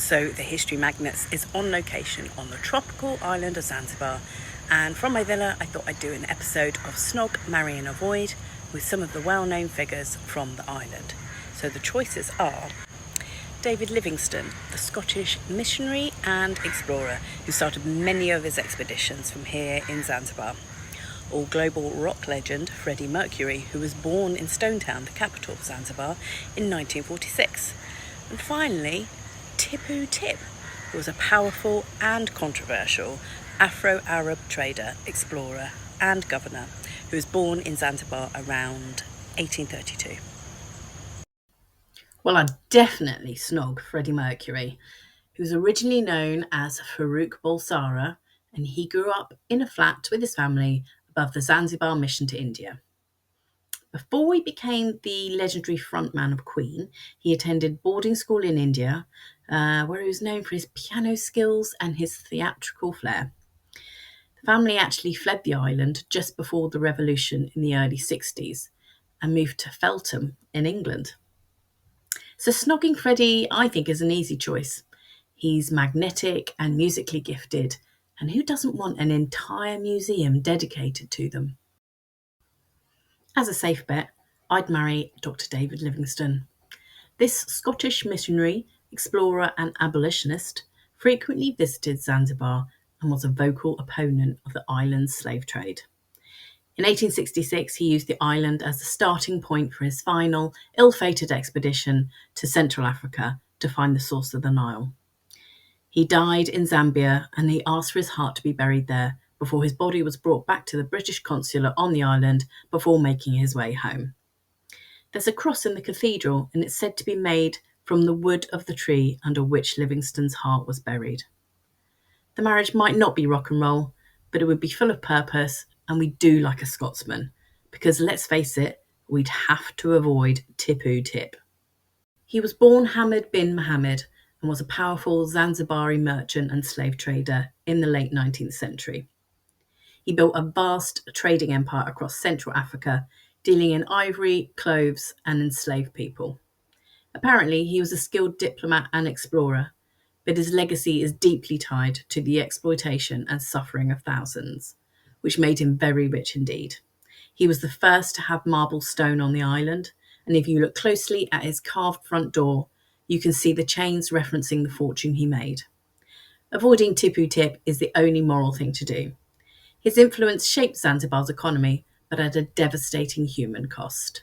So the History Magnets is on location on the tropical island of Zanzibar, and from my villa I thought I'd do an episode of Snog, Marry and Avoid with some of the well-known figures from the island. So the choices are David Livingstone, the Scottish missionary and explorer who started many of his expeditions from here in Zanzibar. Or global rock legend Freddie Mercury, who was born in Stone Town, the capital of Zanzibar, in 1946. And finally, Tipu Tip, who was a powerful and controversial Afro-Arab trader, explorer and governor who was born in Zanzibar around 1832. Well, I'd definitely snog Freddie Mercury, who was originally known as Farouk Bulsara, and he grew up in a flat with his family above the Zanzibar mission to India. Before he became the legendary frontman of Queen, he attended boarding school in India, where he was known for his piano skills and his theatrical flair. The family actually fled the island just before the revolution in the early 60s and moved to Feltham in England. So snogging Freddie, I think, is an easy choice. He's magnetic and musically gifted, and who doesn't want an entire museum dedicated to them? As a safe bet, I'd marry Dr. David Livingstone. This Scottish missionary, explorer and abolitionist frequently visited Zanzibar and was a vocal opponent of the island's slave trade. In 1866, he used the island as the starting point for his final, ill-fated expedition to Central Africa to find the source of the Nile. He died in Zambia, and he asked for his heart to be buried there before his body was brought back to the British consulate on the island before making his way home. There's a cross in the cathedral, and it's said to be made from the wood of the tree under which Livingstone's heart was buried. The marriage might not be rock and roll, but it would be full of purpose, and we do like a Scotsman, because let's face it, we'd have to avoid Tipu Tip. He was born Hamad bin Mohammed and was a powerful Zanzibari merchant and slave trader in the late 19th century. He built a vast trading empire across Central Africa, dealing in ivory, cloves, and enslaved people. Apparently, he was a skilled diplomat and explorer, but his legacy is deeply tied to the exploitation and suffering of thousands, which made him very rich indeed. He was the first to have marble stone on the island, and if you look closely at his carved front door, you can see the chains referencing the fortune he made. Avoiding Tipu Tip is the only moral thing to do. His influence shaped Zanzibar's economy, but at a devastating human cost.